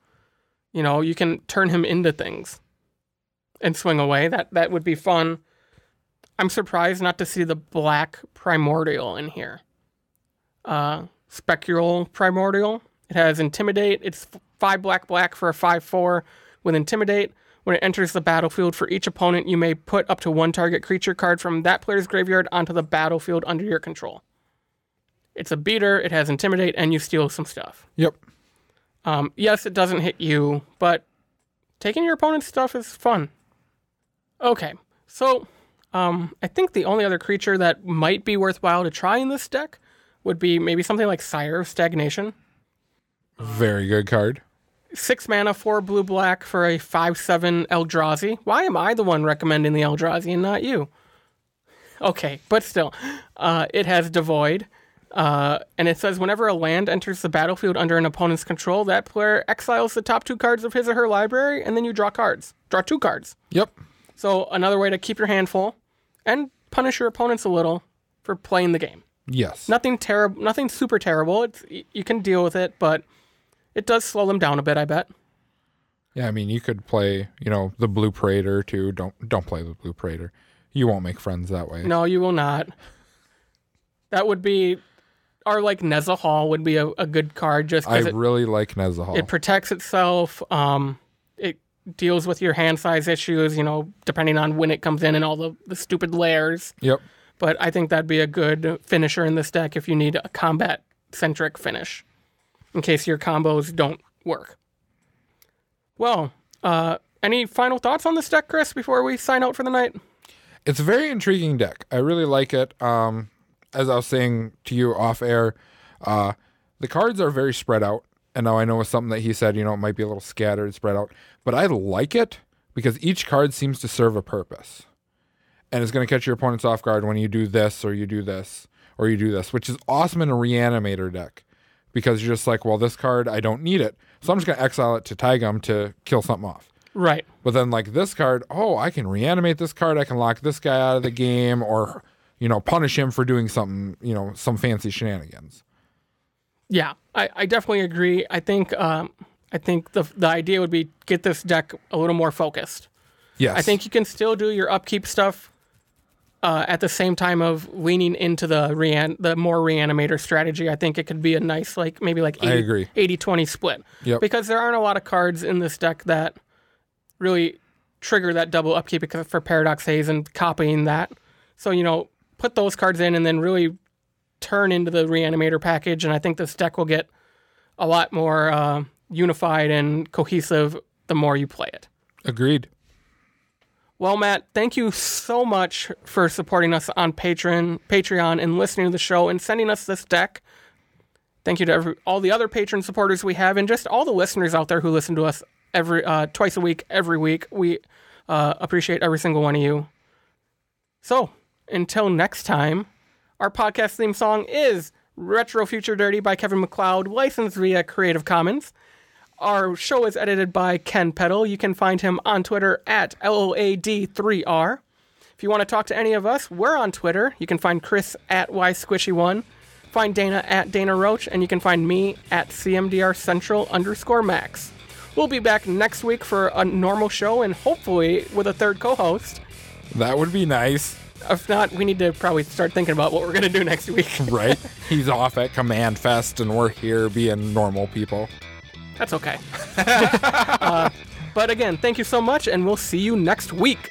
you know, you can turn him into things and swing away. That would be fun. I'm surprised not to see the black Primordial in here. Spectral Primordial. It has Intimidate. It's 5 black for a 5/4 with Intimidate. When it enters the battlefield, for each opponent, you may put up to 1 target creature card from that player's graveyard onto the battlefield under your control. It's a beater, it has Intimidate, and you steal some stuff. Yep. Yes, it doesn't hit you, but taking your opponent's stuff is fun. Okay, so I think the only other creature that might be worthwhile to try in this deck would be maybe something like Sire of Stagnation. Very good card. 6 mana, 4 blue-black for a 5/7 Eldrazi. Why am I the one recommending the Eldrazi and not you? Okay, but still. It has Devoid. And it says whenever a land enters the battlefield under an opponent's control, that player exiles the top 2 cards of his or her library, and then you draw cards. Draw 2 cards. Yep. So another way to keep your hand full and punish your opponents a little for playing the game. Yes. Nothing terrible, nothing super terrible. You can deal with it, but it does slow them down a bit, I bet. Yeah, I mean, you could play, the Blue Praetor too. Don't play the Blue Praetor. You won't make friends that way. No, you will not. That would be, or like Neza Hall would be a good card just I because really like Neza Hall. it protects itself. It deals with your hand size issues, depending on when it comes in and all the stupid layers. Yep. But I think that'd be a good finisher in this deck if you need a combat-centric finish, in case your combos don't work. Well, any final thoughts on this deck, Chris, before we sign out for the night? It's a very intriguing deck. I really like it. As I was saying to you off air, the cards are very spread out. And now I know it's something that he said, it might be a little scattered, spread out. But I like it because each card seems to serve a purpose. And it's going to catch your opponents off guard when you do this or you do this or you do this, which is awesome in a Reanimator deck. Because you're just like, well, this card, I don't need it. So I'm just going to exile it to Taigam to kill something off. Right. But then like this card, I can reanimate this card. I can lock this guy out of the game or, punish him for doing something, some fancy shenanigans. Yeah, I definitely agree. I think the idea would be get this deck a little more focused. Yes. I think you can still do your upkeep stuff at the same time of leaning into the more Reanimator strategy. I think it could be a nice, maybe 80-20 split. Yep. Because there aren't a lot of cards in this deck that really trigger that double upkeep except for Paradox Haze and copying that. So, put those cards in and then really turn into the Reanimator package, and I think this deck will get a lot more unified and cohesive the more you play it. Agreed. Well, Matt, thank you so much for supporting us on Patreon and listening to the show and sending us this deck. Thank you to all the other patron supporters we have and just all the listeners out there who listen to us twice a week, every week. We appreciate every single one of you. So, until next time, our podcast theme song is Retro Future Dirty by Kevin MacLeod, licensed via Creative Commons. Our show is edited by Ken Peddle. You can find him on Twitter at LOAD3R. If you want to talk to any of us, we're on Twitter. You can find Chris at YSquishy1, find Dana at Dana Roach, and you can find me at CMDR_Central_Max. We'll be back next week for a normal show and hopefully with a third co-host. That would be nice. If not, we need to probably start thinking about what we're going to do next week. Right? He's off at Command Fest and we're here being normal people. That's okay. But again, thank you so much, and we'll see you next week.